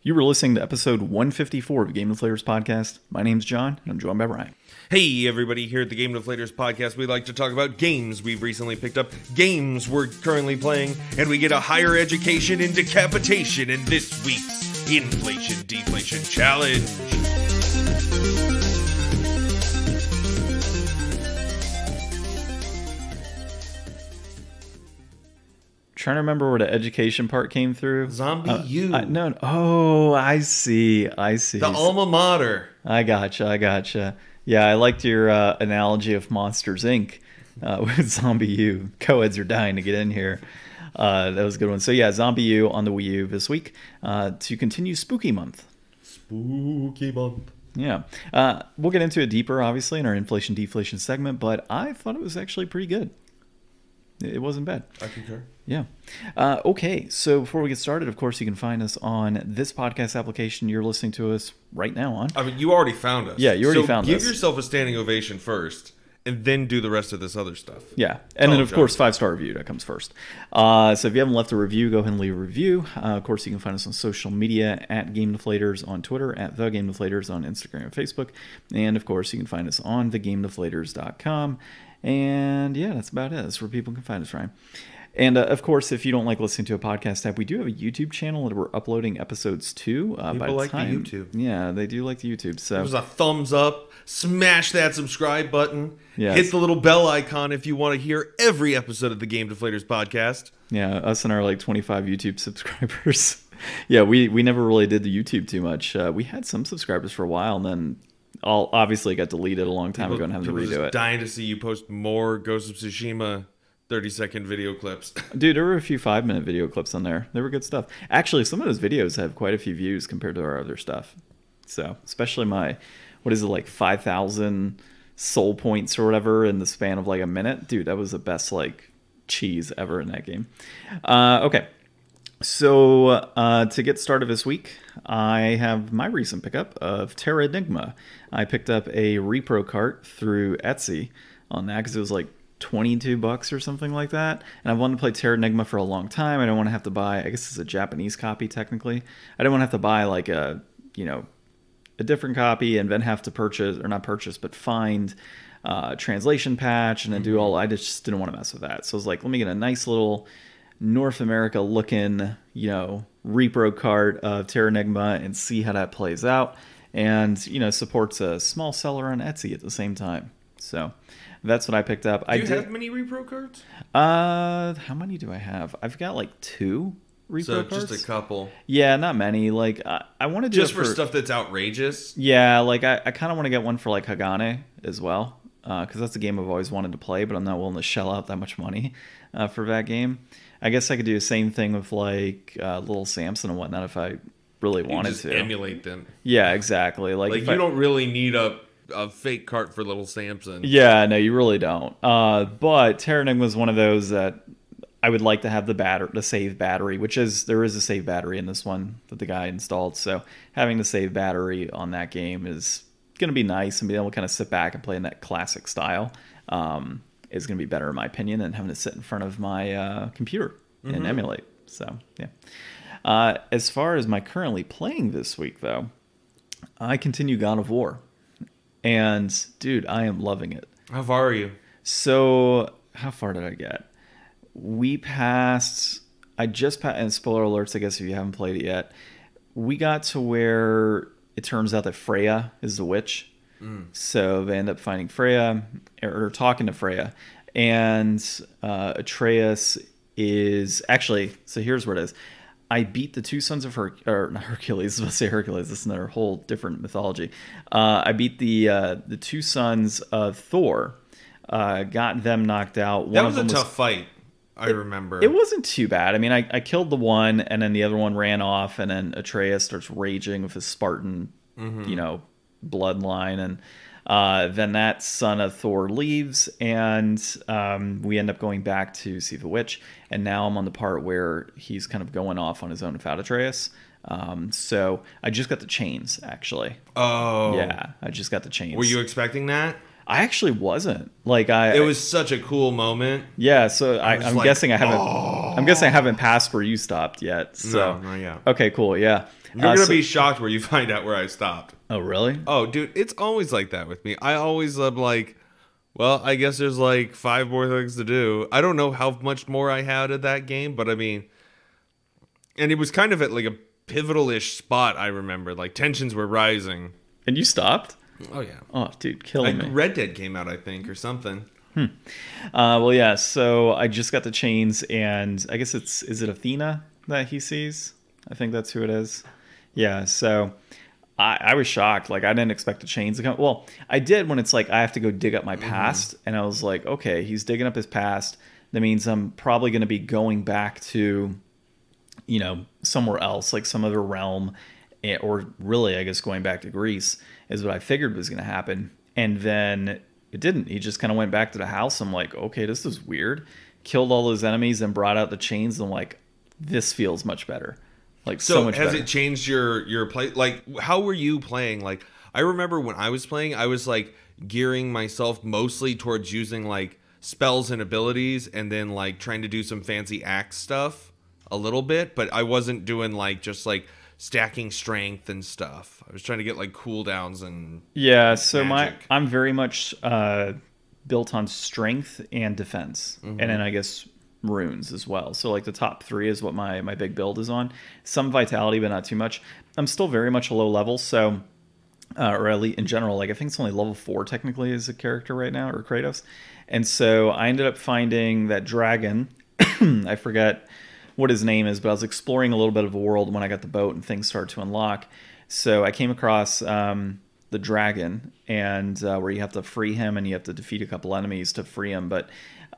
You were listening to episode 154 of Game Deflators Podcast. My name's John, and I'm joined by Brian. Hey, everybody, here at the Game Deflators Podcast, we like to talk about games we've recently picked up, games we're currently playing, and we get a higher education in decapitation in this week's Inflation Deflation Challenge. Trying to remember where the education part came through. ZombiU. No. Oh, I see. The alma mater. I gotcha. Yeah, I liked your analogy of Monsters, Inc. With ZombiU. Co-eds are dying to get in here. That was a good one. So yeah, ZombiU on the Wii U this week to continue Spooky Month. Spooky Month. Yeah. We'll get into it deeper, obviously, in our Inflation Deflation segment, but I thought it was actually pretty good. It wasn't bad. I concur. Yeah. Okay, so before we get started, of course, you can find us on this podcast application you're listening to us right now on. I mean, you already found us. Yeah, you already found us. Give yourself a standing ovation first, and then do the rest of this other stuff. Yeah, and then, of course, 5-star review. That comes first. So if you haven't left a review, go ahead and leave a review. Of course, you can find us on social media at Game Deflators on Twitter, at The Game Deflators on Instagram and Facebook. And, of course, you can find us on thegamedeflators.com. And yeah, that's about it. That's where people can find us, Ryan. And of course, if you don't like listening to a podcast app, we do have a YouTube channel that we're uploading episodes to. People like the YouTube. Yeah, they do like the YouTube. So there's a thumbs up. Smash that subscribe button. Yes. Hit the little bell icon if you want to hear every episode of the Game Deflators Podcast. Yeah, us and our like 25 YouTube subscribers. Yeah, we never really did the YouTube too much. We had some subscribers for a while, and then all obviously got deleted a long time ago and have to redo it. Dying to see you post more Ghost of Tsushima 30-second video clips. Dude, there were a few 5-minute video clips on there. They were good stuff. Actually, some of those videos have quite a few views compared to our other stuff. So, especially my, 5,000 soul points or whatever in the span of like a minute. Dude, that was the best like cheese ever in that game. Okay. So, to get started this week, I have my recent pickup of Terra Enigma. I picked up a repro cart through Etsy on that because it was like $22 or something like that. And I've wanted to play Terra Enigma for a long time. I don't want to have to buy, I guess it's a Japanese copy technically. I don't want to have to buy like a different copy and then have to find a translation patch and then do all, I just didn't want to mess with that. So I was like, let me get a nice little North America looking, repro cart of Terra Enigma and see how that plays out. And, supports a small seller on Etsy at the same time. So that's what I picked up. Do you have many repro cards? How many do I have? I've got like 2 repro cards. Just a couple. Yeah, not many. Like I want to do just for stuff that's outrageous. Yeah, like I kind of want to get one for like Hagane as well, because that's a game I've always wanted to play, but I'm not willing to shell out that much money for that game. I guess I could do the same thing with like Little Samson and whatnot if I really wanted to emulate them. Yeah, exactly. Like you don't really need a fake cart for Little Samson. Yeah, no, you really don't. But Terra Enigma was one of those that I would like to have the save battery, there is a save battery in this one that the guy installed. So having the save battery on that game is going to be nice, and being able to kind of sit back and play in that classic style is going to be better in my opinion than having to sit in front of my computer and emulate. So yeah. As far as my currently playing this week, though, I continue God of War. And, dude, I am loving it. How far are you? So, how far did I get? I just passed, and spoiler alerts, I guess, if you haven't played it yet. We got to where it turns out that Freya is the witch. So they end up finding Freya, or talking to Freya. And Atreus is, actually, so here's what it is. I beat the 2 sons of not Hercules. I was about to say Hercules. This is another whole different mythology. I beat the 2 sons of Thor. Got them knocked out. That was a tough fight. I remember. It wasn't too bad. I mean, I killed the one, and then the other one ran off, and then Atreus starts raging with his Spartan, bloodline, and then that son of Thor leaves, and we end up going back to see the witch, and now I'm on the part where he's kind of going off on his own without Atreus. So I just got the chains, actually. Oh. Yeah, I just got the chains. Were you expecting that? I actually wasn't. It was such a cool moment. Yeah, so I'm guessing I haven't. I'm guessing I haven't passed where you stopped yet. So no, yeah. Okay, cool. Yeah. You're gonna be shocked where you find out where I stopped. Oh, really? Oh, dude, it's always like that with me. I always am like, well, I guess there's like 5 more things to do. I don't know how much more I had of that game, but I mean, and it was kind of at like a pivotal-ish spot, I remember. Like, tensions were rising. And you stopped? Oh, yeah. Oh, dude, killing me. Red Dead came out, I think, or something. Well, yeah, so I just got the chains, and I guess is it Athena that he sees? I think that's who it is. Yeah, so I was shocked. Like, I didn't expect the chains to come. Well, I did when it's like I have to go dig up my past, and I was like, okay, he's digging up his past. That means I'm probably going to be going back to, you know, somewhere else, like some other realm, or really, I guess, going back to Greece is what I figured was going to happen. And then it didn't. He just kind of went back to the house. I'm like, okay, this is weird. Killed all those enemies and brought out the chains. And I'm like, this feels much better. Like, so much better. Has it changed your play? Like, how were you playing? Like, I remember when I was playing, I was like gearing myself mostly towards using like spells and abilities, and then like trying to do some fancy axe stuff a little bit, but I wasn't doing like just like stacking strength and stuff. I was trying to get like cooldowns and so magic. I'm very much built on strength and defense, and then I guess runes as well. So like the top 3 is what my big build is on. Some vitality, but not too much. I'm still very much a low level, so or at least in general, like I think it's only level 4 technically as a character right now, or Kratos. And so I ended up finding that dragon. I forget what his name is, but I was exploring a little bit of a world when I got the boat and things started to unlock. So I came across the dragon, and where you have to free him and you have to defeat a couple enemies to free him, but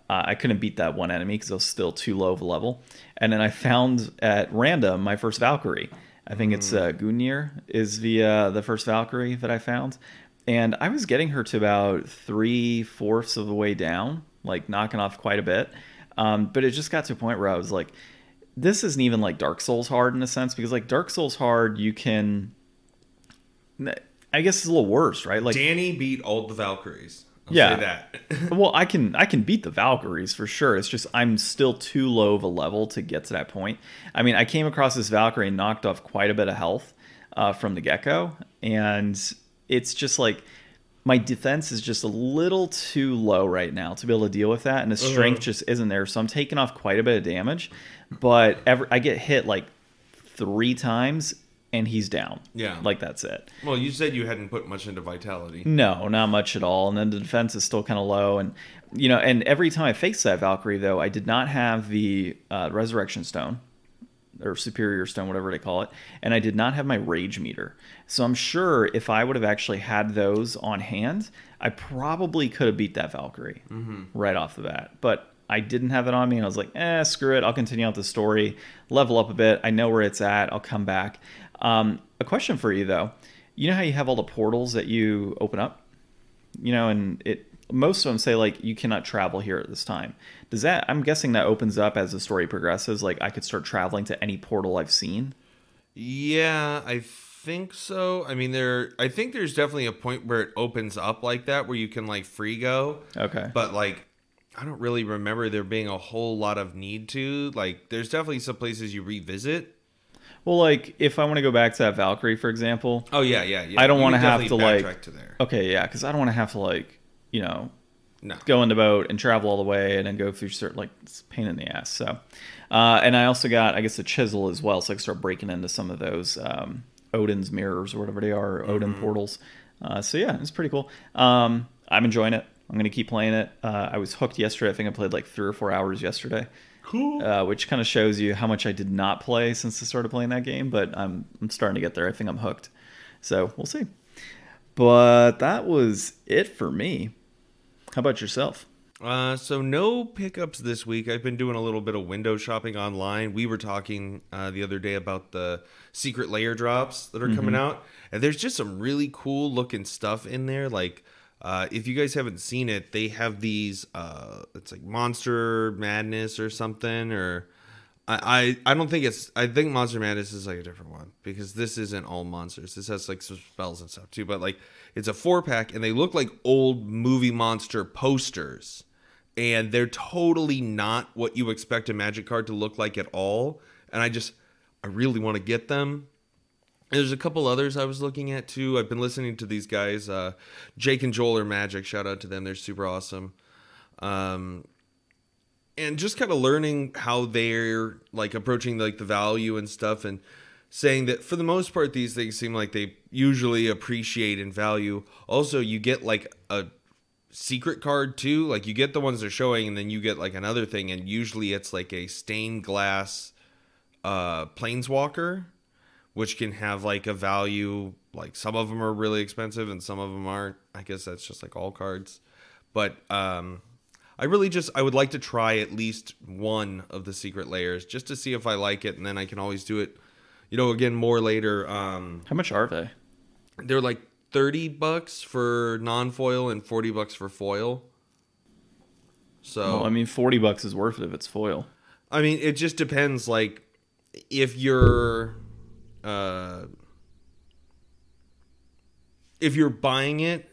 I couldn't beat that one enemy because I was still too low of a level. And then I found at random my first Valkyrie. I think it's Gungnir is the first Valkyrie that I found. And I was getting her to about 3/4 of the way down, like knocking off quite a bit. But it just got to a point where I was like, this isn't even like Dark Souls hard in a sense, because like Dark Souls hard, you can, I guess it's a little worse, right? Like Danny beat all the Valkyries. I'll say that. Well, I can beat the Valkyries for sure. It's just I'm still too low of a level to get to that point. I mean, I came across this Valkyrie and knocked off quite a bit of health from the get-go, and it's just like my defense is just a little too low right now to be able to deal with that, and the strength just isn't there. So I'm taking off quite a bit of damage, but I get hit like 3 times and he's down. Yeah. Like, that's it. Well, you said you hadn't put much into vitality. No, not much at all. And then the defense is still kind of low. And, you know, and every time I faced that Valkyrie, though, I did not have the Resurrection Stone, or Superior Stone, whatever they call it. And I did not have my Rage Meter. So I'm sure if I would have actually had those on hand, I probably could have beat that Valkyrie right off the bat. But I didn't have it on me, and I was like, screw it. I'll continue out the story, level up a bit. I know where it's at. I'll come back. A question for you, though. You know how you have all the portals that you open up? You know, and most of them say, like, you cannot travel here at this time. Does that, I'm guessing that opens up as the story progresses. Like, I could start traveling to any portal I've seen? Yeah, I think so. I mean, I think there's definitely a point where it opens up like that, where you can, like, free go. Okay. But, like, I don't really remember there being a whole lot of need to. Like, there's definitely some places you revisit. Well, like, if I want to go back to that Valkyrie, for example. Oh, yeah. I don't want to have to, like. Backtrack to there. Okay, yeah, because I don't want to have to, like, you know, no. Go in the boat and travel all the way and then go through certain, like, it's a pain in the ass. So, and I also got, I guess, a chisel as well, so I can start breaking into some of those Odin's mirrors or whatever they are, Odin portals. So, yeah, it's pretty cool. I'm enjoying it. I'm going to keep playing it. I was hooked yesterday. I think I played like 3 or 4 hours yesterday. Cool. Which kind of shows you how much I did not play since I started playing that game, but I'm starting to get there. I think I'm hooked. So we'll see. But that was it for me. How about yourself? So no pickups this week. I've been doing a little bit of window shopping online. We were talking the other day about the secret layer drops that are coming out. And there's just some really cool looking stuff in there. Like, if you guys haven't seen it, they have these, it's like Monster Madness or something, or I don't think I think Monster Madness is like a different one, because this isn't all monsters. This has like some spells and stuff too, but like it's a 4-pack and they look like old movie monster posters, and they're totally not what you expect a Magic card to look like at all. And I really want to get them. There's a couple others I was looking at too. I've been listening to these guys. Jake and Joel are magic. Shout out to them. They're super awesome. And just kind of learning how they're like approaching like the value and stuff, and saying that for the most part, these things seem like they usually appreciate in value. Also, you get like a secret card too. Like you get the ones they're showing, and then you get like another thing, and usually it's like a stained glass planeswalker, which can have like a value. Like some of them are really expensive and some of them aren't. I guess that's just like all cards. But I would like to try at least one of the secret layers just to see if I like it, and then I can always do it, again more later. How much are they? They're like $30 for non-foil and $40 for foil. So well, $40 is worth it if it's foil. It just depends. Like if you're buying it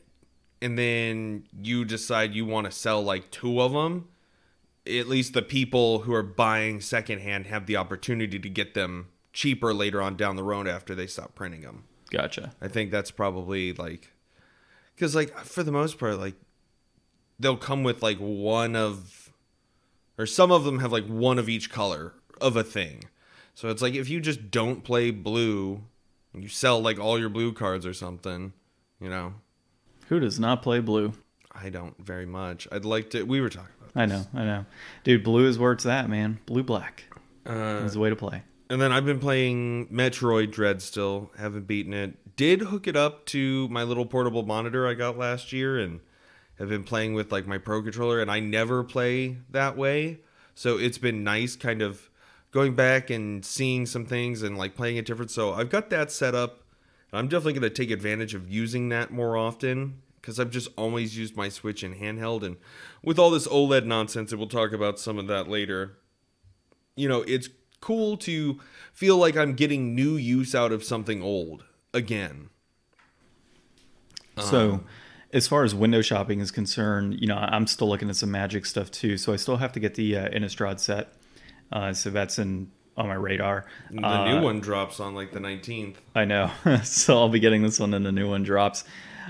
and then you decide you want to sell like 2 of them, at least the people who are buying secondhand have the opportunity to get them cheaper later on down the road after they stop printing them. Gotcha. I think that's probably like, because like for the most part, like they'll come with like some of them have like one of each color of a thing. So it's like if you just don't play blue, and you sell like all your blue cards or something, Who does not play blue? I don't very much. I'd like to. We were talking about this. I know. Dude, blue is where it's at, man. Blue-black is the way to play. And then I've been playing Metroid Dread still. Haven't beaten it. Did hook it up to my little portable monitor I got last year and have been playing with like my Pro Controller. And I never play that way. So it's been nice kind of going back and seeing some things and like playing it different. So I've got that set up. I'm definitely going to take advantage of using that more often because I've just always used my Switch in handheld. And with all this OLED nonsense, and we'll talk about some of that later, it's cool to feel like I'm getting new use out of something old again. So as far as window shopping is concerned, I'm still looking at some Magic stuff too. So I still have to get the Innistrad set. So that's on my radar. The new one drops on like the 19th. I know. So I'll be getting this one and the new one drops.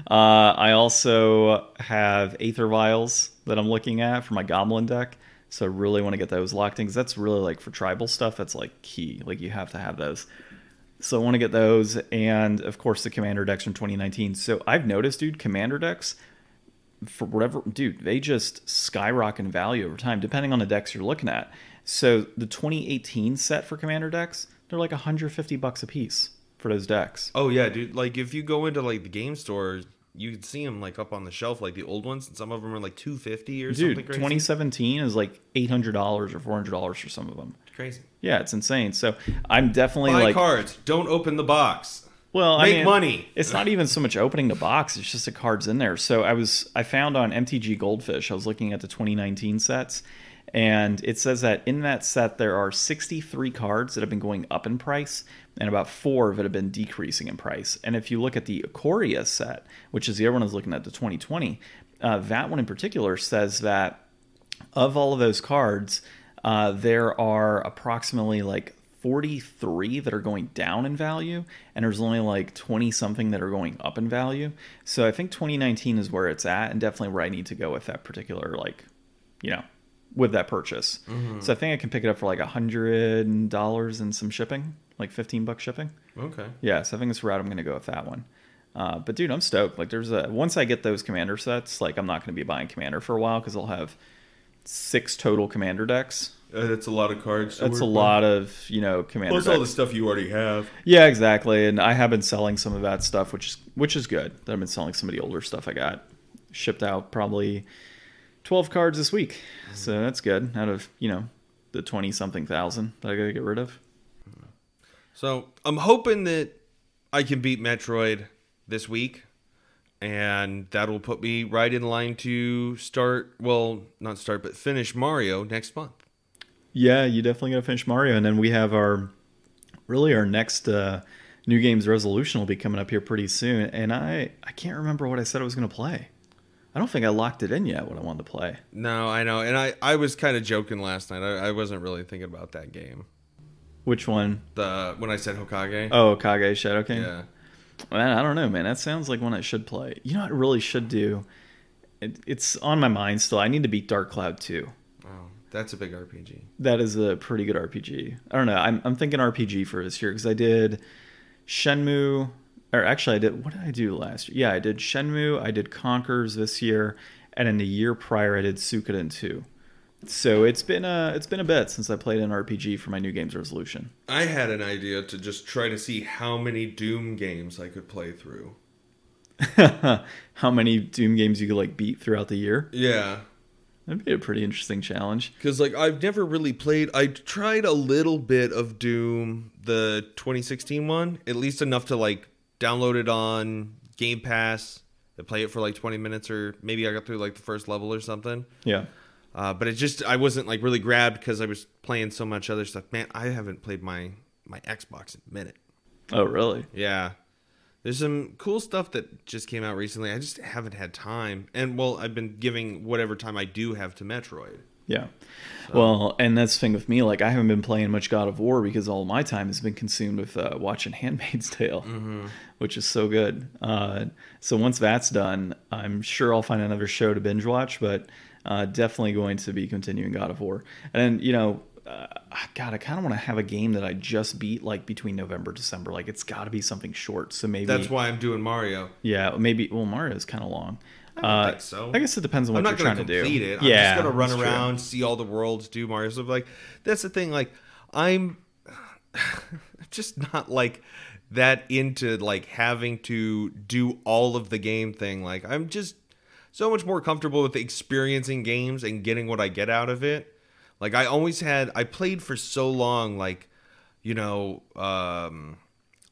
I also have Aether Vials that I'm looking at for my Goblin deck. So I really want to get those locked in because that's really like for tribal stuff. That's like key. Like you have to have those. So I want to get those. And of course the Commander decks from 2019. So I've noticed, dude, Commander decks, for whatever, dude, they just skyrocket in value over time, depending on the decks you're looking at. So the 2018 set for Commander decks, they're like $150 a piece for those decks. Oh yeah, dude. Like if you go into like the game store, you can see them like up on the shelf, like the old ones, and some of them are like $250 or something crazy. 2017 is like $800 or $400 for some of them. Crazy. Yeah, it's insane. So I'm definitely buy like cards. Don't open the box. Well, make money. It's not even so much opening the box; it's just the cards in there. So I found on MTG Goldfish, I was looking at the 2019 sets, and it says that in that set there are 63 cards that have been going up in price, and about 4 that have been decreasing in price. And if you look at the Ikoria set, which is the other one I was looking at, the 2020, that one in particular says that of all of those cards, there are approximately like 43 that are going down in value, and there's only like 20 something that are going up in value. So I think 2019 is where it's at, and definitely where I need to go with that particular, like, with that purchase. Mm-hmm. So I think I can pick it up for like $100 and some shipping, like $15 shipping. Okay. Yeah, so I think that's the route I'm going to go with that one. But dude, I'm stoked. Like once I get those Commander sets, like I'm not going to be buying Commander for a while because I'll have 6 total Commander decks. That's a lot of cards. That's a lot of, Commander Plus decks. all the stuff you already have. Yeah, exactly. And I have been selling some of that stuff, which is good. I've been selling some of the older stuff I got. Shipped out probably 12 cards this week. So that's good out of, the 20-something thousand that I got to get rid of. So I'm hoping that I can beat Metroid this week. And that'll put me right in line to finish Mario next month. Yeah, you definitely got to finish Mario. And then we have our next New Games resolution will be coming up here pretty soon. And I can't remember what I said I was going to play. I don't think I locked it in yet, what I wanted to play. No, I know. And I was kind of joking last night. I wasn't really thinking about that game. Which one? When I said Hokage. Oh, Kage Shadow King? Yeah. Man, I don't know, man. That sounds like one I should play. You know what I really should do? It's on my mind still. I need to beat Dark Cloud 2. Oh, that's a big RPG. That is a pretty good RPG. I don't know. I'm thinking RPG for this year because I did Shenmue, or actually I did, what did I do last year? Yeah, I did Shenmue, I did Conquers this year, and in the year prior I did Suikoden 2. So it's been a bit since I played an RPG for my New Games resolution. I had an idea to just try to see how many Doom games I could play through. How many Doom games you could like beat throughout the year? Yeah. That'd be a pretty interesting challenge. Because like I've never really played. I tried a little bit of Doom, the 2016 one, at least enough to like download it on Game Pass and play it for like 20 minutes, or maybe I got through like the first level or something. Yeah. But I wasn't like really grabbed because I was playing so much other stuff. Man, I haven't played my Xbox in a minute. Oh, really? Yeah. There's some cool stuff that just came out recently. I just haven't had time. And, well, I've been giving whatever time I do have to Metroid. Yeah. So. Well, and that's the thing with me. Like, I haven't been playing much God of War because all my time has been consumed with watching Handmaid's Tale, which is so good. So once that's done, I'm sure I'll find another show to binge watch, but definitely going to be continuing God of War. And, you know, God, I kind of want to have a game that I just beat like between November and December. Like it's got to be something short. So maybe that's why I'm doing Mario. Yeah, maybe. Well, Mario's kind of long. I don't think so. I guess it depends on what you're trying to do. I'm not going to complete it. I'm just going to run around, see all the worlds, do Mario stuff. Like that's the thing. Like I'm just not like that into like having to do all of the game thing. Like I'm just so much more comfortable with experiencing games and getting what I get out of it. Like I played for so long, like, you know,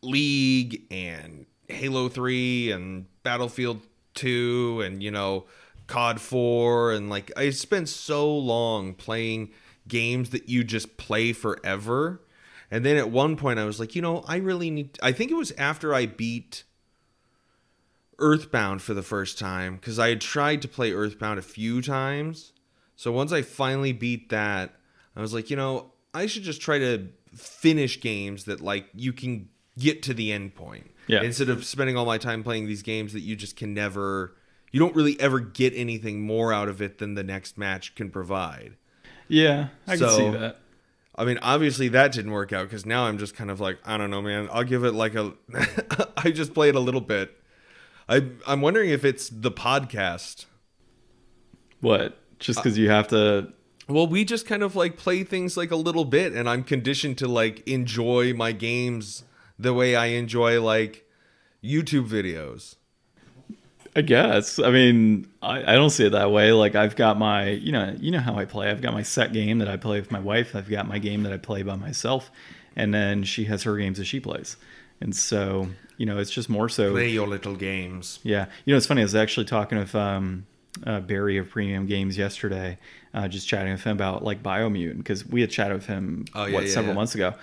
League and Halo 3 and Battlefield 2 and, you know, COD 4. And like, I spent so long playing games that you just play forever. And then at one point I was like, you know, I think it was after I beat Earthbound for the first time, because I had tried to play Earthbound a few times. So once I finally beat that, I was like, you know, I should just try to finish games that like you can get to the end point. Yeah. Instead of spending all my time playing these games that you just can never, you don't really ever get anything more out of it than the next match can provide. Yeah, I can see that. I mean, obviously that didn't work out because now I'm just kind of like, I don't know, man. I'll give it like I just played a little bit. I'm wondering if it's the podcast. What? Just because you have to... Well, we just kind of like play things like a little bit, and I'm conditioned to like enjoy my games the way I enjoy like YouTube videos. I guess. I mean, I don't see it that way. Like I've got my, you know how I play. I've got my set game that I play with my wife. I've got my game that I play by myself, and then she has her games that she plays. And so, you know, it's just more so... Play your little games. Yeah. You know, it's funny. I was actually talking with Barry of Premium Games yesterday, just chatting with him about like Biomutant, because we had chatted with him several months ago.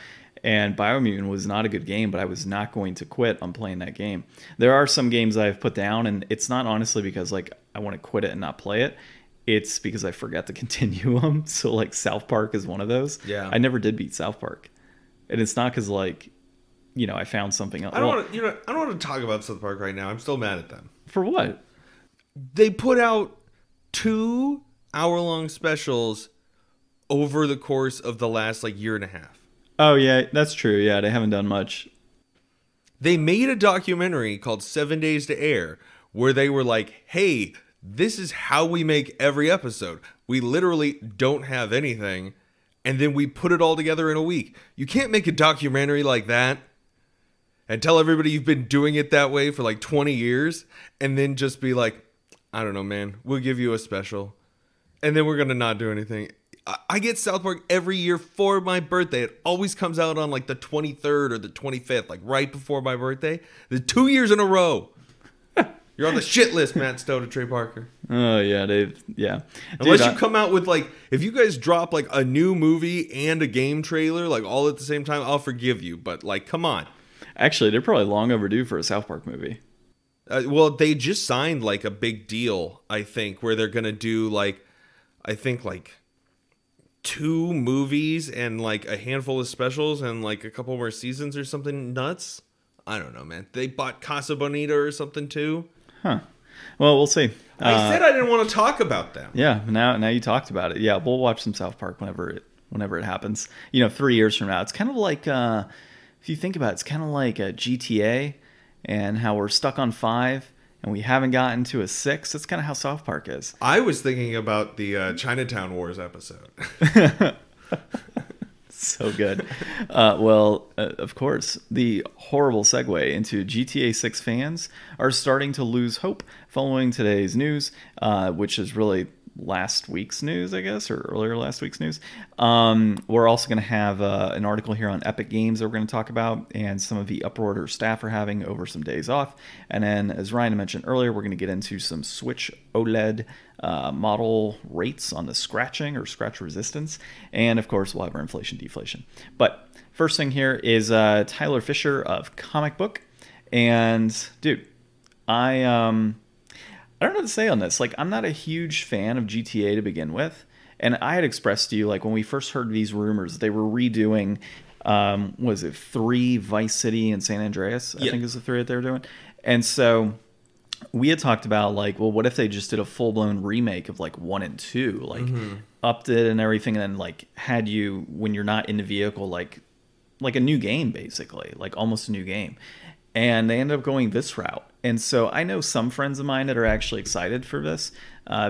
And Biomutant was not a good game, but I was not going to quit on playing that game. There are some games I've put down, and it's not honestly because like I want to quit it and not play it. It's because I forgot to continue them. So like South Park is one of those. Yeah. I never did beat South Park. And it's not because like, you know, I found something else. I don't want to talk about South Park right now. I'm still mad at them. For what? They put out 2 hour-long specials over the course of the last like year and a half. Oh, yeah, that's true. Yeah, they haven't done much. They made a documentary called 7 Days to Air where they were like, hey, this is how we make every episode. We literally don't have anything, and then we put it all together in a week. You can't make a documentary like that and tell everybody you've been doing it that way for like 20 years and then just be like, I don't know, man, we'll give you a special. And then we're going to not do anything. I get South Park every year for my birthday. It always comes out on like the 23rd or the 25th, like right before my birthday. The 2 years in a row. You're on the shit list, Matt Stone and Trey Parker. Oh, yeah, yeah. Unless you come out with like, if you guys drop like a new movie and a game trailer, like all at the same time, I'll forgive you. But like, come on. Actually, they're probably long overdue for a South Park movie. Well, they just signed like a big deal, I think, where they're going to do like, I think like 2 movies and like a handful of specials and like a couple more seasons or something nuts. I don't know, man. They bought Casa Bonita or something too. Huh. Well, we'll see. I said I didn't want to talk about them. Yeah, now you talked about it. Yeah, we'll watch some South Park whenever it happens. 3 years from now. It's kind of like, if you think about it, it's kind of like a GTA and how we're stuck on 5 and we haven't gotten to a 6. That's kind of how South Park is. I was thinking about the Chinatown Wars episode. So good. Of course, the horrible segue into GTA 6 fans are starting to lose hope following today's news, which is really last week's news, I guess, or earlier last week's news. We're also going to have an article here on Epic Games that we're going to talk about, and some of the uproar staff are having over some days off. And then, as Ryan mentioned earlier, we're going to get into some Switch OLED model rates on the scratching or scratch resistance. And, of course, we'll have our inflation deflation. But first thing here is Tyler Fisher of Comic Book. And, dude, I don't know what to say on this. Like, I'm not a huge fan of GTA to begin with. And I had expressed to you, like, when we first heard these rumors, they were redoing, was it 3 Vice City and San Andreas? I think is the 3 that they were doing. And so we had talked about, like, well, what if they just did a full-blown remake of, like, 1 and 2? Like, upped it and everything, and then, like, had you, when you're not in the vehicle, like a new game, basically. Like, almost a new game. And they ended up going this route. And so I know some friends of mine that are actually excited for this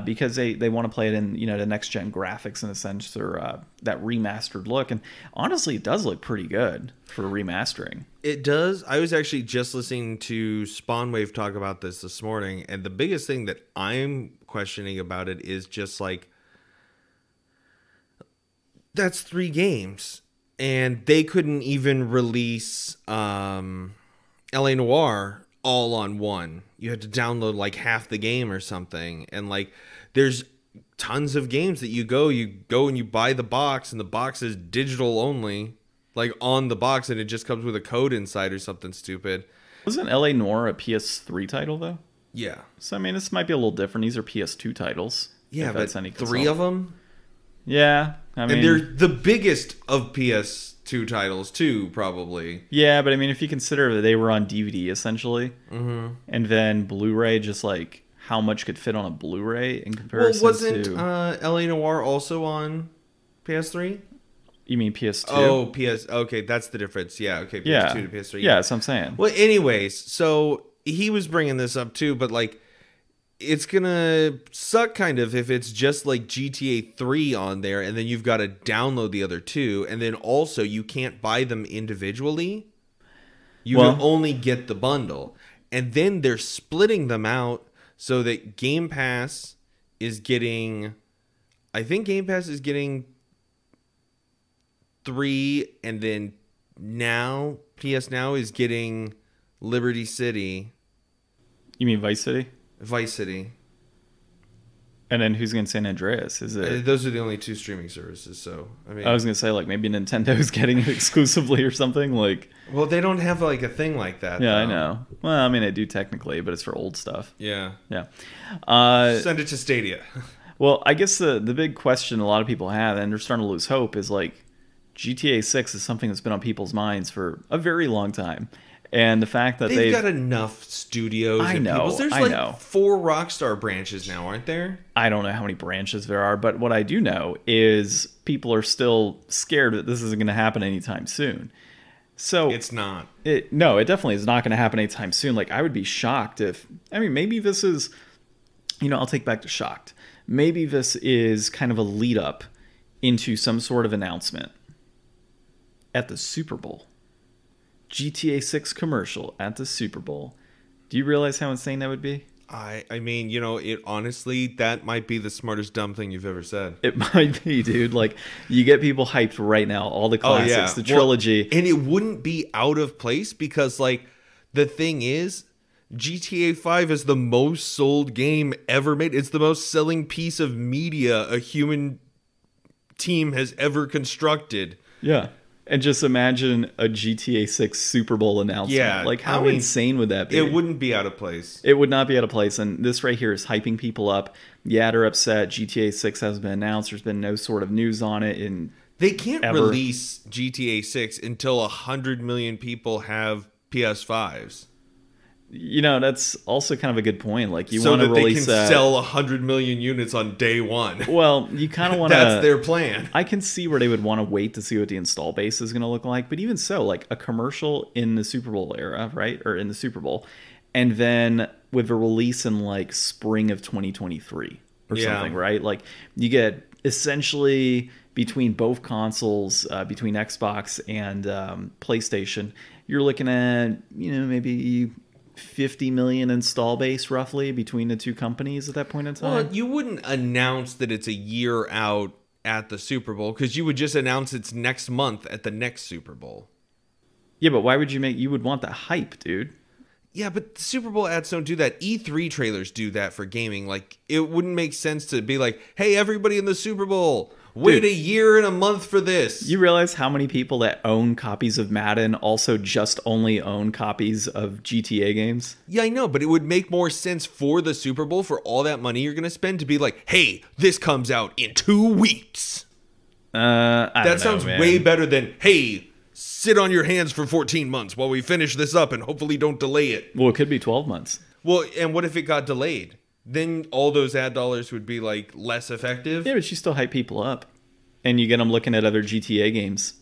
because they want to play it in, the next-gen graphics in a sense, or that remastered look. And honestly, it does look pretty good for remastering. It does. I was actually just listening to Spawnwave talk about this morning, and the biggest thing that I'm questioning about it is just like, that's 3 games, and they couldn't even release LA Noire all on 1. You had to download like half the game or something. And like, there's tons of games that you go and you buy the box, and the box is digital only, like on the box, and it just comes with a code inside or something stupid. Wasn't LA Noire a PS3 title though? Yeah. So I mean, this might be a little different. These are PS2 titles. Yeah, but 3 of them? Yeah. I mean, and they're the biggest of PS2 titles too, probably. Yeah, but I mean, if you consider that they were on DVD essentially, and then Blu-ray, just like how much could fit on a Blu-ray in comparison wasn't to... LA Noire also on PS3? You mean PS2? Oh, okay, that's the difference. Yeah, okay, PS2 to PS3. Yeah, that's what I'm saying. Well, anyways, so he was bringing this up too, but like, it's gonna suck kind of if it's just like GTA 3 on there, and then you've got to download the other 2, and then also you can't buy them individually. You can only get the bundle, and then they're splitting them out so that Game Pass is getting, I think Game Pass is getting 3, and then now PS Now is getting Liberty City. You mean Vice City? Vice City. And then who's getting San Andreas? Is it? Those are the only 2 streaming services. So I mean, I was gonna say like maybe Nintendo's getting it exclusively or something like. Well, they don't have like a thing like that. Yeah, though. I know. Well, I mean, they do technically, but it's for old stuff. Yeah. Yeah. Send it to Stadia. Well, I guess the big question a lot of people have, and they're starting to lose hope, is like GTA 6 is something that's been on people's minds for a very long time. And the fact that they've got enough studios and people. There's like 4 Rockstar branches now, aren't there? I don't know how many branches there are, but what I do know is people are still scared that this isn't going to happen anytime soon. So it's not. No, it definitely is not going to happen anytime soon. Like, I would be shocked if... I mean, maybe this is... I'll take back to shocked. Maybe this is kind of a lead up into some sort of announcement at the Super Bowl. GTA 6 commercial at the Super Bowl. Do you realize how insane that would be? I mean, it honestly, that might be the smartest dumb thing you've ever said. It might be, dude. Like, you get people hyped right now, all the classics, the trilogy. And it wouldn't be out of place because, like, the thing is, GTA 5 is the most sold game ever made. It's the most selling piece of media a human team has ever constructed. Yeah. And just imagine a GTA 6 Super Bowl announcement. Yeah, Like, how I mean, insane would that be? It wouldn't be out of place. It would not be out of place. And this right here is hyping people up. Yeah, they're upset. GTA 6 hasn't been announced. There's been no sort of news on it. They can't release GTA 6 until 100 million people have PS5s. You know, that's also kind of a good point. Like, you want to release they can sell 100 million units on day one. Well, you kind of want to. That's their plan. I can see where they would want to wait to see what the install base is going to look like. But even so, like a commercial in the Super Bowl era, right? Or in the Super Bowl. And then with a release in like spring of 2023 or something, right? Like, you get essentially between both consoles, between Xbox and PlayStation, you're looking at, maybe 50 million install base roughly between the two companies at that point in time. Well, you wouldn't announce that it's a year out at the Super Bowl because you would just announce it's next month at the next Super Bowl. Yeah, but why would you would want that hype, dude? Yeah, but the Super Bowl ads don't do that. E3 trailers do that for gaming. Like, it wouldn't make sense to be like, hey, everybody in the Super Bowl, wait a year and a month for this. You realize how many people that own copies of Madden also just only own copies of GTA games? Yeah, I know, but it would make more sense for the Super Bowl, for all that money you're going to spend, to be like, hey, this comes out in 2 weeks. That sounds way better than, hey, sit on your hands for 14 months while we finish this up and hopefully don't delay it. Well, it could be 12 months. Well, and what if it got delayed? Then all those ad dollars would be like less effective. Yeah, but you still hype people up. And you get them looking at other GTA games.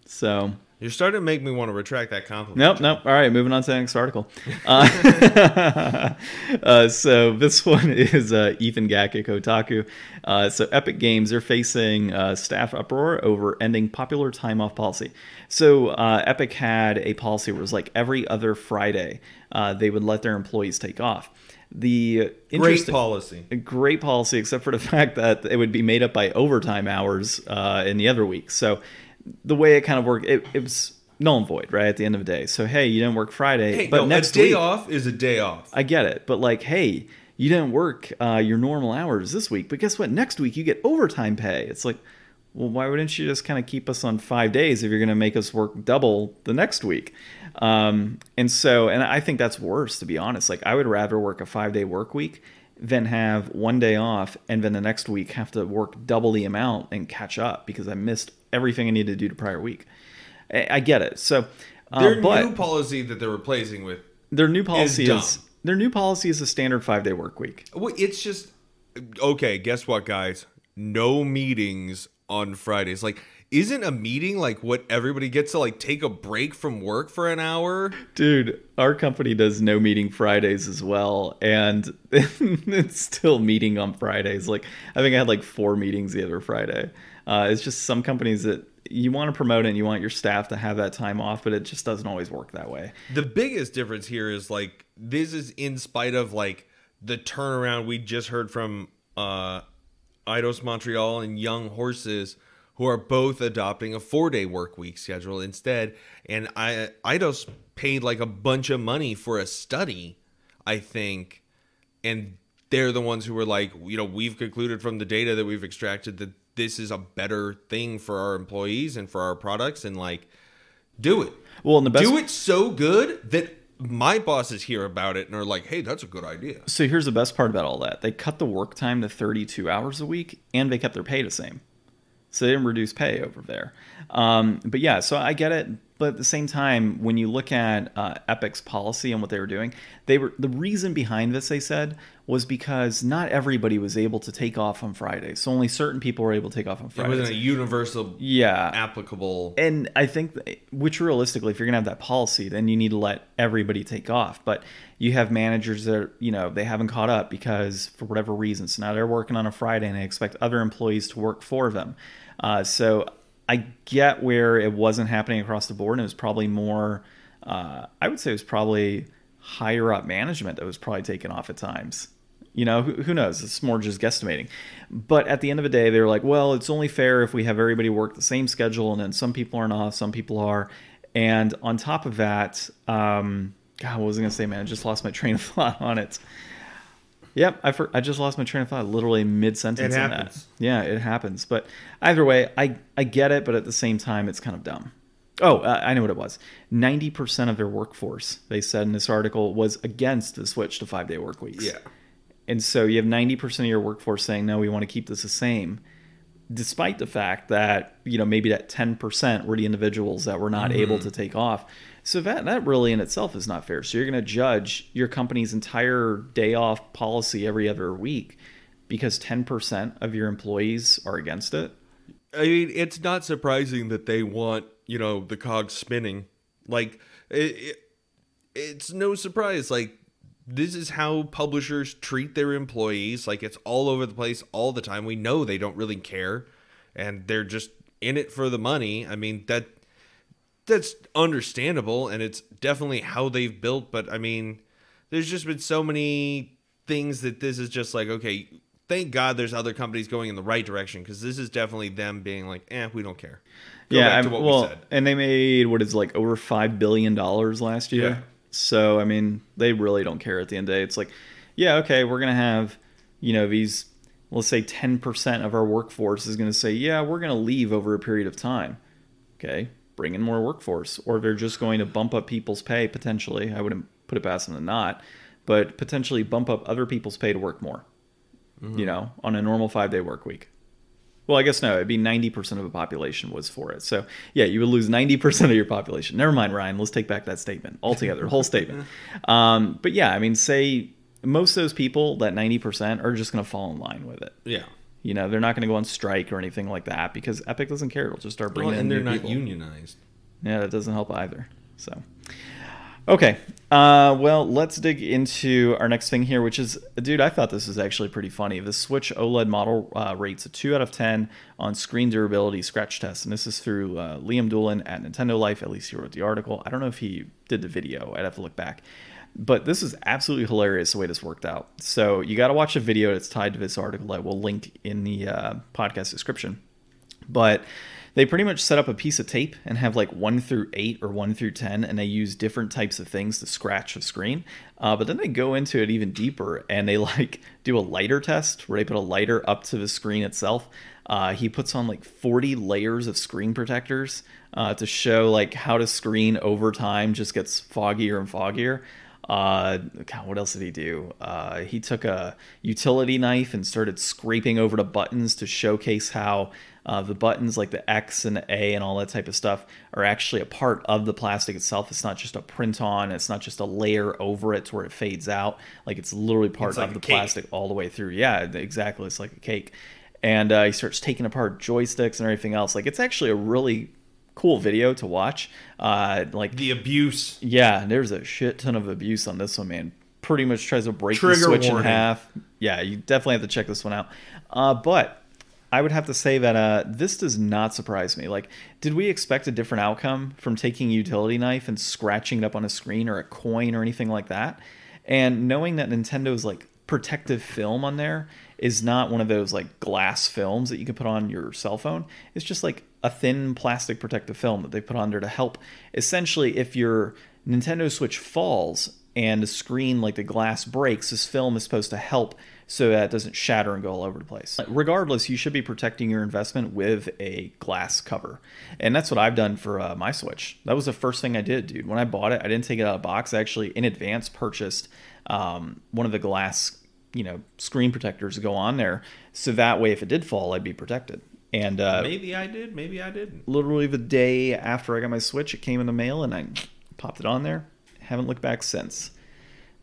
So you're starting to make me want to retract that compliment. Nope. All right, moving on to the next article. So this one is Ethan Gak at Kotaku. So Epic Games are facing staff uproar over ending popular time off policy. So Epic had a policy where it was like every other Friday they would let their employees take off. Great policy, except for the fact that it would be made up by overtime hours in the other week. So the way it kind of worked, it was null and void, right, at the end of the day. So, hey, you didn't work Friday, but next week, a day week, off is a day off. I get it, but like, hey, you didn't work your normal hours this week, but guess what? Next week you get overtime pay. It's like, well, why wouldn't you just kind of keep us on 5 days if you're going to make us work double the next week? And I think that's worse, to be honest. Like, I would rather work a 5-day work week than have 1 day off and then the next week have to work double the amount and catch up because I missed everything I needed to do the prior week. I get it. So their new policy that they're replacing with their new policy is a standard 5-day work week. Well, it's just okay. Guess what, guys? No meetings on Fridays. Like, isn't a meeting like what everybody gets to like take a break from work for an hour? Dude, our company does no meeting Fridays as well, and it's still meeting on Fridays. Like, I think I had like 4 meetings the other Friday. It's just some companies that you want to promote it and you want your staff to have that time off, but it just doesn't always work that way. The biggest difference here is like, this is in spite of like the turnaround we just heard from Eidos Montreal and Young Horses, who are both adopting a 4-day work week schedule instead. And Eidos paid like a bunch of money for a study, I think. And they're the ones who were like, we've concluded from the data that we've extracted that this is a better thing for our employees and for our products, and like, do it. Well, and do it so good that my bosses hear about it and are like, hey, that's a good idea. So here's the best part about all that. They cut the work time to 32 hours a week, and they kept their pay the same. So they didn't reduce pay over there. But yeah, so I get it. But at the same time, when you look at Epic's policy and what they were doing, the reason behind this, they said, was because not everybody was able to take off on Fridays. So only certain people were able to take off on Fridays. It wasn't a universal, applicable. And I think, which realistically, if you're going to have that policy, then you need to let everybody take off. But you have managers that, they haven't caught up because for whatever reason. So now they're working on a Friday and they expect other employees to work for them. So I get where it wasn't happening across the board, and it was probably more, I would say it was probably higher up management that was probably taken off at times. Who knows? It's more just guesstimating. But at the end of the day, they were like, well, it's only fair if we have everybody work the same schedule, and then some people aren't off, some people are. And on top of that, God, what was I going to say, man? I just lost my train of thought on it. Yep, I just lost my train of thought literally mid-sentence It in happens. that. Yeah, it happens. But either way, I get it, but at the same time, it's kind of dumb. Oh, I know what it was. 90% of their workforce, they said in this article, was against the switch to 5-day work weeks. Yeah. And so you have 90% of your workforce saying, no, we want to keep this the same, despite the fact that, maybe that 10% were the individuals that were not able to take off. So that really in itself is not fair. So you're going to judge your company's entire day off policy every other week because 10% of your employees are against it? I mean, it's not surprising that they want, the cogs spinning. Like, it's no surprise. Like, this is how publishers treat their employees. Like, it's all over the place all the time. We know they don't really care, and they're just in it for the money. I mean, that's understandable, and it's definitely how they've built. But, I mean, there's just been so many things that this is just like, okay, thank God there's other companies going in the right direction, because this is definitely them being like, we don't care. Go back to what we said. And they made, over $5 billion last year. Yeah. So, I mean, they really don't care at the end of the day. It's like, yeah, okay, we're going to have, these, let's say 10% of our workforce is going to say, yeah, we're going to leave over a period of time. Okay, bring in more workforce. Or they're just going to bump up people's pay, potentially. I wouldn't put it past them to not. But potentially bump up other people's pay to work more, on a normal 5-day work week. Well, I guess no, it'd be 90% of the population was for it. So, yeah, you would lose 90% of your population. Never mind, Ryan. Let's take back that statement altogether, whole statement. But yeah, I mean, say most of those people, that 90%, are just going to fall in line with it. Yeah. They're not going to go on strike or anything like that because Epic doesn't care. It'll just start bringing in new people. And they're not unionized. Yeah, that doesn't help either. So, okay. Well, let's dig into our next thing here, which is, dude, I thought this was actually pretty funny. The Switch OLED model rates a 2 out of 10 on screen durability scratch test. And this is through Liam Doolin at Nintendo Life. At least he wrote the article. I don't know if he did the video. I'd have to look back. But this is absolutely hilarious the way this worked out. So you got to watch a video that's tied to this article that we'll link in the podcast description. But they pretty much set up a piece of tape and have 1 through 8 or 1 through 10, and they use different types of things to scratch the screen. But then they go into it even deeper, and they do a lighter test where they put a lighter up to the screen itself. He puts on 40 layers of screen protectors to show how the screen over time just gets foggier and foggier. God, what else did he do? He took a utility knife and started scraping over the buttons to showcase how the buttons like the X and the A and all that type of stuff are actually a part of the plastic itself. It's not just a print on. It's not just a layer over it to where it fades out. It's literally part of the plastic all the way through. Yeah, exactly. It's like a cake. And he starts taking apart joysticks and everything else. It's actually a really cool video to watch. The abuse. Yeah, there's a shit ton of abuse on this one, man. Pretty much tries to break the Trigger Switch warning. in half. Yeah, you definitely have to check this one out. But I would have to say that this does not surprise me. Did we expect a different outcome from taking a utility knife and scratching it up on a screen or a coin or anything like that? And knowing that Nintendo's protective film on there is not one of those glass films that you can put on your cell phone. It's just a thin plastic protective film that they put on there to help. Essentially, if your Nintendo Switch falls and the screen, the glass breaks, this film is supposed to help so that it doesn't shatter and go all over the place. Regardless, you should be protecting your investment with a glass cover. And that's what I've done for my Switch. That was the first thing I did, dude. When I bought it, I didn't take it out of the box. I actually, in advance, purchased one of the glass screen protectors to go on there. So that way, if it did fall, I'd be protected. And maybe I did, maybe I didn't. Literally the day after I got my Switch, it came in the mail and I popped it on there. Haven't looked back since.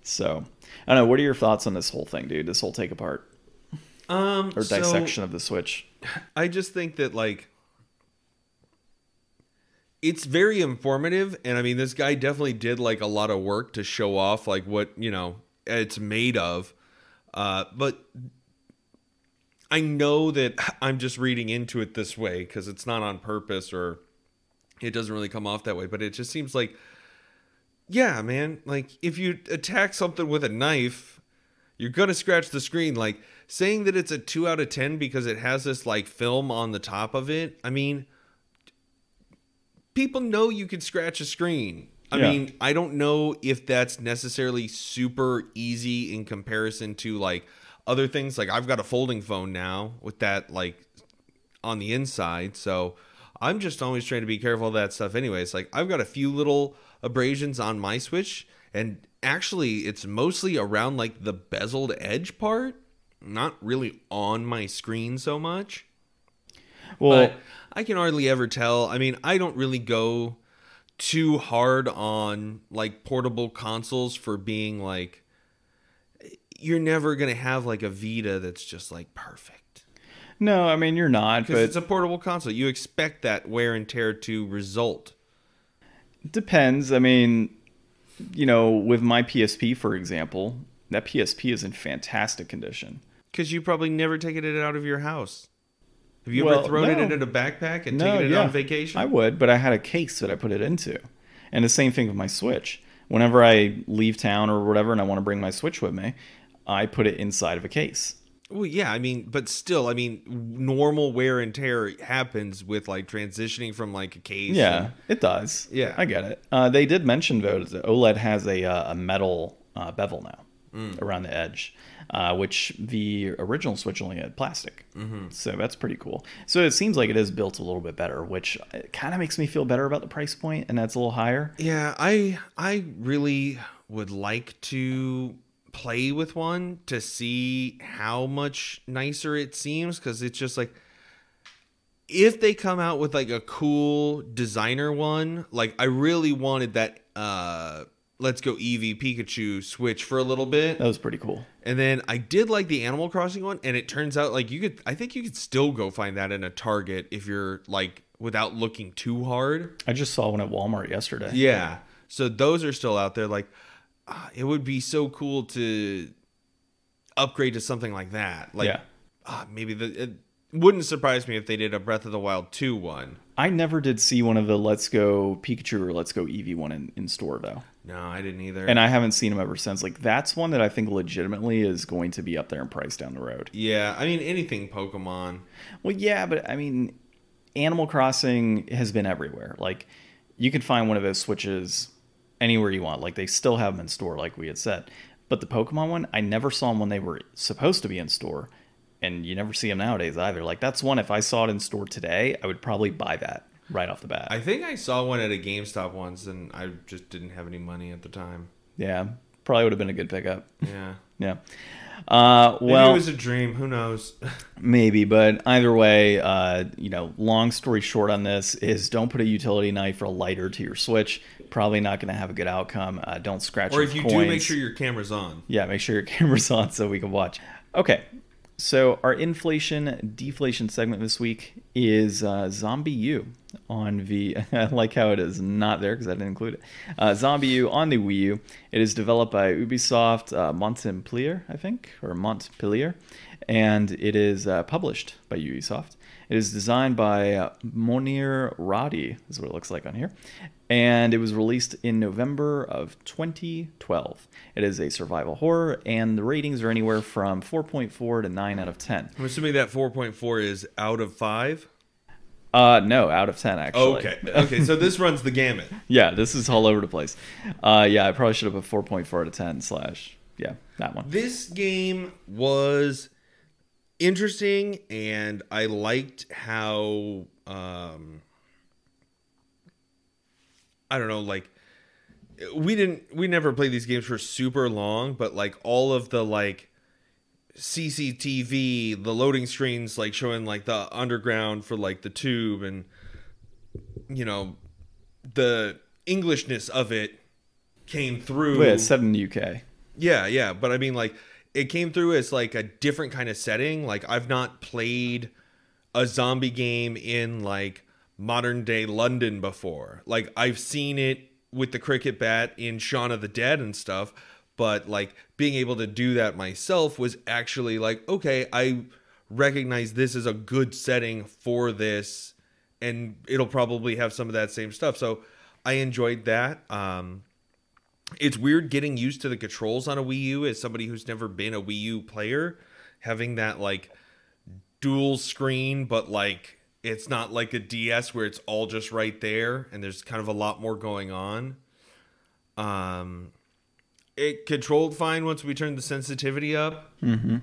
So, I don't know. What are your thoughts on this whole thing, dude? This whole take apart or dissection of the Switch? I just think that it's very informative, and I mean, this guy definitely did a lot of work to show off what it's made of. But I know that I'm just reading into it this way because it's not on purpose or it doesn't really come off that way. But it just seems yeah, man, if you attack something with a knife, you're going to scratch the screen. Saying that it's a 2 out of 10 because it has this film on the top of it. I mean, people know you can scratch a screen. I mean, I don't know if that's necessarily super easy in comparison to like other things. Like I've got a folding phone now with that like on the inside. So I'm just always trying to be careful of that stuff anyways. Like I've got a few little abrasions on my Switch, and actually it's mostly around like the bezeled edge part, not really on my screen so much. Well, but I can hardly ever tell. I mean, I don't really go too hard on like portable consoles for being like, you're never going to have like a Vita that's just like perfect. No, I mean, you're not. Because but it's a portable console. You expect that wear and tear to result. Depends. I mean, you know, with my PSP, for example, that PSP is in fantastic condition. Because you probably never taken it out of your house. Have you ever thrown it in a backpack and taken it on vacation? I would, but I had a case that I put it into. And the same thing with my Switch. Whenever I leave town or whatever and I want to bring my Switch with me, I put it inside of a case. Well, yeah, I mean, but still, I mean, normal wear and tear happens with like transitioning from like a case. Yeah, it does. Yeah. I get it. They did mention, though, that OLED has a metal bevel now around the edge, which the original Switch only had plastic. Mm-hmm. So that's pretty cool. So it seems like it is built a little bit better, which kind of makes me feel better about the price point, and that's a little higher. Yeah, I really would like to play with one to see how much nicer it seems, because it's just like, if they come out with like a cool designer one, like I really wanted that Let's Go Eevee Pikachu Switch for a little bit. That was pretty cool. And then I did like the Animal Crossing one, and it turns out like I think you could still go find that in a Target if you're like without looking too hard. I just saw one at Walmart yesterday. Yeah. So those are still out there. Like it would be so cool to upgrade to something like that. Like maybe it wouldn't surprise me if they did a Breath of the Wild 2 one. I never did see one of the Let's Go Pikachu or Let's Go Eevee one in store, though. No, I didn't either. And I haven't seen them ever since. Like, that's one that I think legitimately is going to be up there in price down the road. Yeah, I mean, anything Pokemon. Well, yeah, but I mean, Animal Crossing has been everywhere. Like, you can find one of those Switches anywhere you want. Like, they still have them in store, like we had said. But the Pokemon one, I never saw them when they were supposed to be in store. And you never see them nowadays either. Like, that's one, if I saw it in store today, I would probably buy that right off the bat. I think I saw one at a GameStop once, and I just didn't have any money at the time. Yeah, probably would have been a good pickup. Yeah. Yeah. Maybe it was a dream. Who knows? Maybe, but either way, long story short on this is don't put a utility knife or a lighter to your Switch. Probably not going to have a good outcome. Don't scratch your coins. Or if you do, make sure your camera's on. Yeah, make sure your camera's on so we can watch. Okay. So our inflation deflation segment this week is ZombiU on the I like how it is not there because I didn't include it. ZombiU on the Wii U. It is developed by Ubisoft Montpellier, I think, or Montpellier, and it is published by Ubisoft. It is designed by Monir Radi, is what it looks like on here, and it was released in November of 2012. It is a survival horror, and the ratings are anywhere from 4.4 to 9 out of 10. I'm assuming that 4.4 is out of 5? No, out of 10, actually. Okay, so this runs the gamut. Yeah, this is all over the place. I probably should have put 4.4 out of 10 / that one. This game was interesting, and I liked how I don't know, like we never played these games for super long, but like all of the like CCTV, the loading screens like showing like the underground for like the tube, and you know the Englishness of it came through. Wait, it's set in the UK. Yeah, but I mean like it came through as like a different kind of setting. Like I've not played a zombie game in like modern day London before. Like I've seen it with the cricket bat in Shaun of the Dead and stuff, but like being able to do that myself was actually like, okay, I recognize this is a good setting for this, and it'll probably have some of that same stuff. So I enjoyed that. It's weird getting used to the controls on a Wii U as somebody who's never been a Wii U player, having that like dual screen, but like it's not like a DS where it's all just right there and there's kind of a lot more going on. It controlled fine once we turned the sensitivity up. Mm-hmm.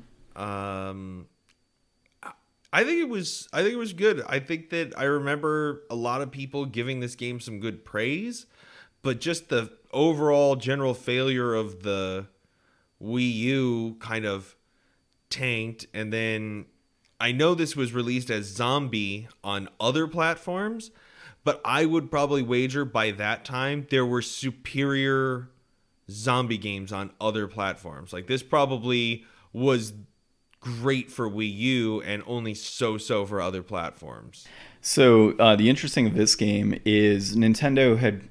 I think it was good. I think that I remember a lot of people giving this game some good praise, but just the overall general failure of the Wii U kind of tanked. And then I know this was released as Zombie on other platforms, but I would probably wager by that time there were superior zombie games on other platforms. Like, this probably was great for Wii U and only so-so for other platforms. So the interesting of this game is Nintendo had,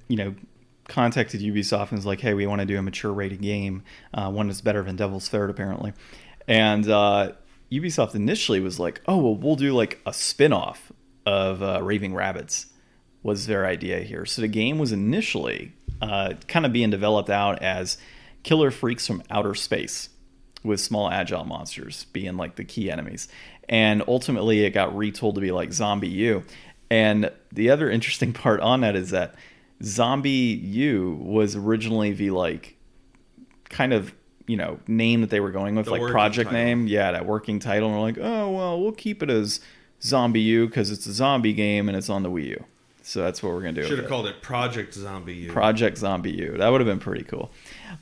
contacted Ubisoft and was like, hey, we want to do a mature rated game. One that's better than Devil's Third, apparently. And Ubisoft initially was like, oh, well, we'll do like a spin-off of Raving Rabbids was their idea here. So the game was initially kind of being developed out as killer freaks from outer space with small agile monsters being like the key enemies. And ultimately it got retooled to be like ZombiU. And the other interesting part on that is that ZombiU was originally the like kind of, name that they were going with, The like working project title. name. Yeah, that working title. And we're like, oh, well, we'll keep it as ZombiU because it's a zombie game and it's on the Wii U. So that's what we're going to do. Should with have it. called it Project ZombiU. Project ZombiU. That would have been pretty cool.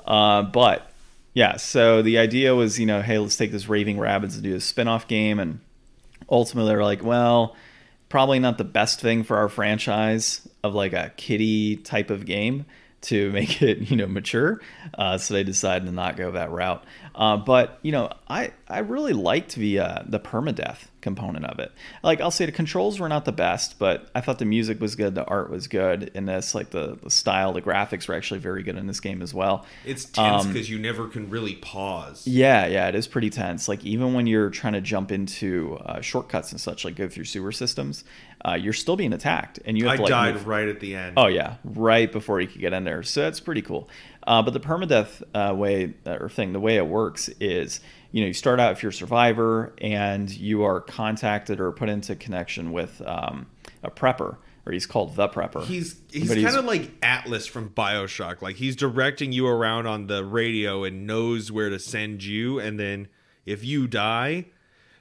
But yeah, so the idea was, hey, let's take this Raving Rabbids and do a spin-off game. And ultimately they were like, well, probably not the best thing for our franchise of like a kiddie type of game to make it, mature. So they decided to not go that route. But, I really liked the permadeath component of it. Like, I'll say the controls were not the best, but I thought the music was good. The art was good in this. Like, the style, the graphics were actually very good in this game as well. It's tense because you never can really pause. Yeah, it is pretty tense. Like, even when you're trying to jump into shortcuts and such, like go through sewer systems, you're still being attacked. And you have to, like, died move. right at the end. Oh, yeah, right before you could get in there. So that's pretty cool. But the permadeath the way it works is, you start out if you're a survivor and you are contacted or put into connection with a prepper, or he's called the prepper. He's kind of like Atlas from BioShock. Like, he's directing you around on the radio and knows where to send you. And then if you die,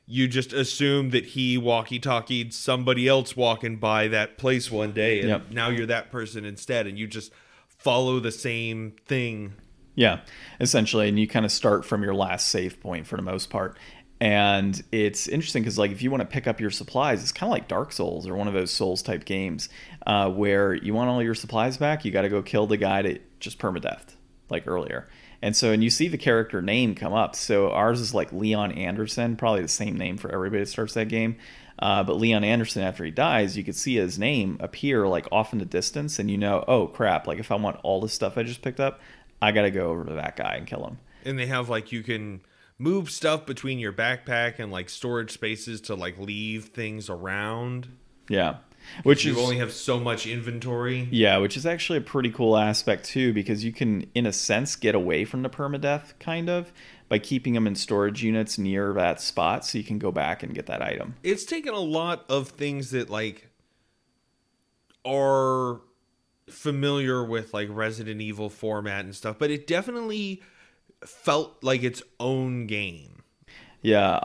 you just assume that he walkie-talkied somebody else walking by that place one day. And now you're that person instead. And you just follow the same thing. Yeah, essentially. And you kind of start from your last save point for the most part. And it's interesting because, like, if you want to pick up your supplies, it's kind of like Dark Souls or one of those Souls type games where you want all your supplies back, you got to go kill the guy that just permadeathed, like earlier. And so, and you see the character name come up. So ours is like Leon Anderson, probably the same name for everybody that starts that game. But Leon Anderson, after he dies, you could see his name appear like off in the distance, and oh crap, like if I want all the stuff I just picked up, I got to go over to that guy and kill him. And they have, like, you can move stuff between your backpack and, like, storage spaces to, like, leave things around. Yeah. Which you only have so much inventory. Yeah, which is actually a pretty cool aspect too, because you can, in a sense, get away from the permadeath kind of by keeping them in storage units near that spot, so you can go back and get that item. It's taken a lot of things that, like, are familiar with, like, Resident Evil format and stuff, but it definitely felt like its own game. Yeah,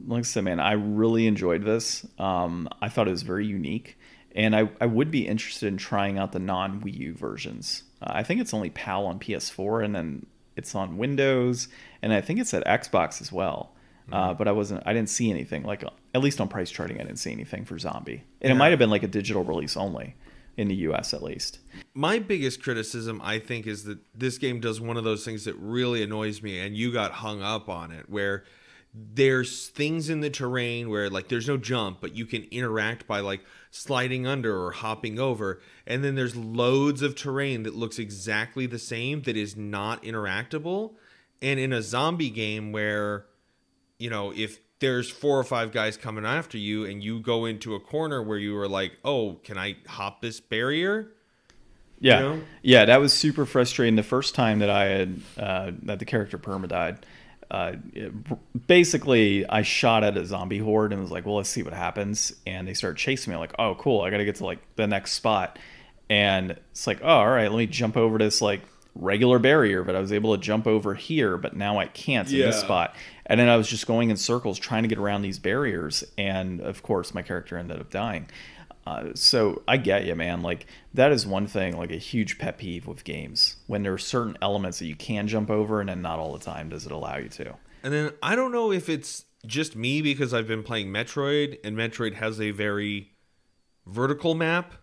like I said, man, I really enjoyed this. I thought it was very unique, and I would be interested in trying out the non-Wii U versions. I think it's only PAL on PS4, and then it's on Windows, and I think it's at Xbox as well. But I didn't see anything, like, at least on price charting, I didn't see anything for Zombie. And it might have been like a digital release only in the US at least. My biggest criticism, I think, is that this game does one of those things that really annoys me, and you got hung up on it, where there's things in the terrain where, like, there's no jump, but you can interact by, like, sliding under or hopping over. And then there's loads of terrain that looks exactly the same that is not interactable. And in a zombie game where, if there's 4 or 5 guys coming after you and you go into a corner where you were like, oh, can I hop this barrier? Yeah. Yeah, that was super frustrating the first time that I had, that the character perma died. Basically, I shot at a zombie horde and was like, well, let's see what happens. And they started chasing me. I'm like, oh, cool. I got to get to, like, the next spot. And it's like, oh, all right, let me jump over this, like, regular barrier, but I was able to jump over here, but now I can't in this spot. And then I was just going in circles trying to get around these barriers, and of course my character ended up dying. So I get you, man. Like, that is one thing, like a huge pet peeve with games, when there are certain elements that you can jump over, and then not all the time does it allow you to. And then I don't know if it's just me because I've been playing Metroid, and Metroid has a very vertical map,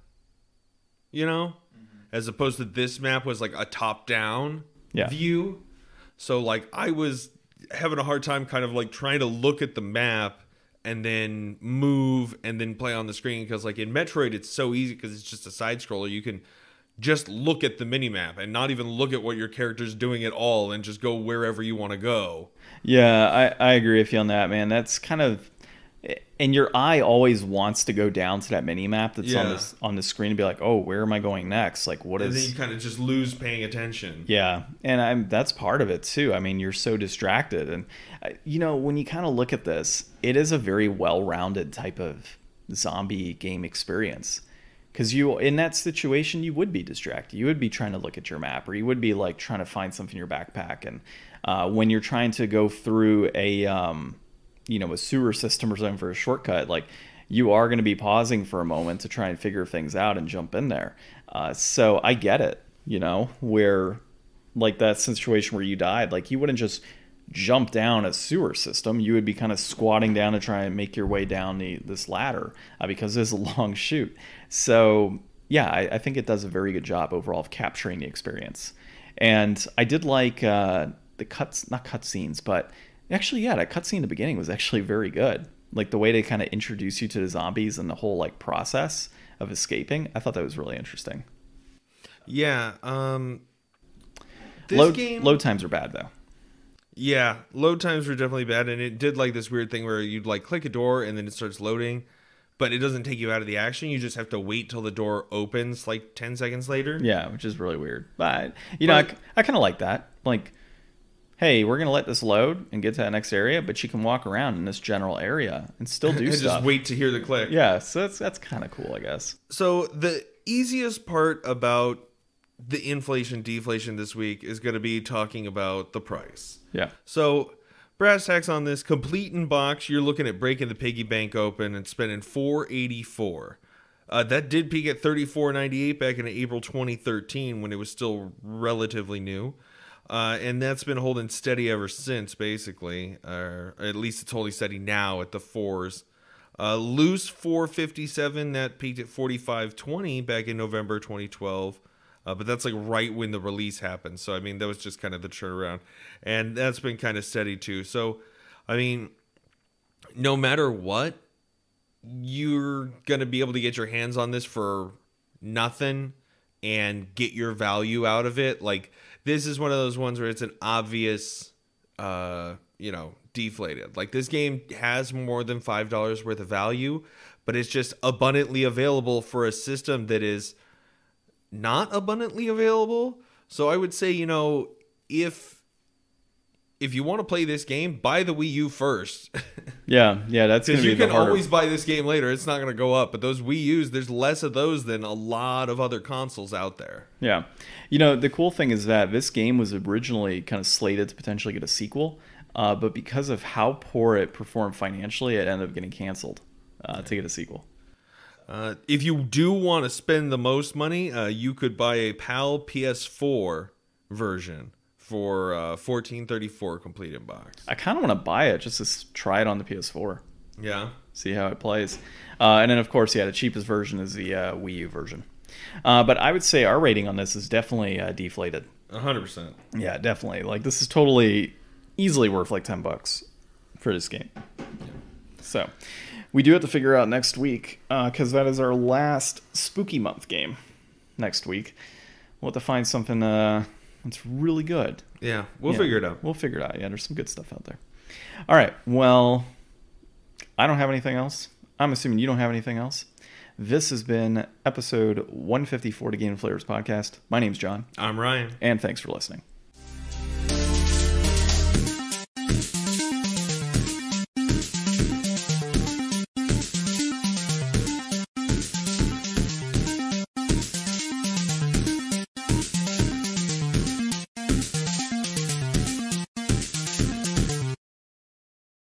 you know, as opposed to this map was like a top-down view. So like I was having a hard time kind of like trying to look at the map and then move and then play on the screen, because like in Metroid it's so easy because it's just a side scroller. You can just look at the minimap and not even look at what your character's doing at all and just go wherever you want to go. Yeah, I agree with you on that, man. That's kind of, and your eye always wants to go down to that minimap that's on the screen and be like, oh, where am I going next? Like, what is... And then you kind of just lose paying attention. Yeah, and that's part of it too. I mean, you're so distracted. And, you know, when you kind of look at this, it is a very well-rounded type of zombie game experience. Because you, in that situation, you would be distracted. You would be trying to look at your map, or you would be like trying to find something in your backpack. And when you're trying to go through a sewer system or something for a shortcut, like, you are going to be pausing for a moment to try and figure things out and jump in there. So I get it, you know, where like that situation where you died, like you wouldn't just jump down a sewer system. You would be kind of squatting down to try and make your way down this ladder because it's a long chute. So yeah, I think it does a very good job overall of capturing the experience. And I did like the not cutscenes, but actually, yeah, that cutscene in the beginning was actually very good. Like the way they kind of introduce you to the zombies and the whole like process of escaping. I thought that was really interesting. Yeah. Load times are bad though. Yeah, load times were definitely bad, and it did like this weird thing where you'd like click a door and then it starts loading, but it doesn't take you out of the action. You just have to wait till the door opens like 10 seconds later. Yeah, which is really weird. But know, I kind of like that. Like, hey, we're going to let this load and get to that next area, but you can walk around in this general area and still do and stuff. Just wait to hear the click. Yeah, so that's kind of cool, I guess. So the easiest part about the inflation deflation this week is going to be talking about the price. Yeah. So brass tacks on this, complete in box, you're looking at breaking the piggy bank open and spending $484. That did peak at $34.98 back in April 2013 when it was still relatively new. And that's been holding steady ever since, basically. Or at least it's holding steady now at the fours. Loose $457, that peaked at $45.20 back in November 2012. But that's like right when the release happened. So, I mean, that was just kind of the turnaround. And that's been kind of steady too. So, I mean, no matter what, you're going to be able to get your hands on this for nothing and get your value out of it. Like, this is one of those ones where it's an obvious, deflated. Like, this game has more than $5 worth of value, but it's just abundantly available for a system that is not abundantly available. So I would say, if you want to play this game, buy the Wii U first. yeah, that's going to be you can always buy this game later. It's not going to go up. But those Wii U's, there's less of those than a lot of other consoles out there. Yeah. The cool thing is that this game was originally kind of slated to potentially get a sequel. But because of how poor it performed financially, it ended up getting canceled to get a sequel. If you do want to spend the most money, you could buy a PAL PS4 version for $14.34 complete in box. I kind of want to buy it just to try it on the PS4. Yeah. See how it plays. And then, of course, the cheapest version is the Wii U version. But I would say our rating on this is definitely deflated. 100%. Yeah, definitely. Like, this is totally easily worth like $10 for this game. Yeah. So we do have to figure out next week, because that is our last spooky month game next week. We'll have to find something that's really good. Yeah, we'll figure it out. We'll figure it out. Yeah, there's some good stuff out there. All right, well, I don't have anything else. I'm assuming you don't have anything else. This has been episode 154 to Game Deflators Podcast. My name's John. I'm Ryan. And thanks for listening.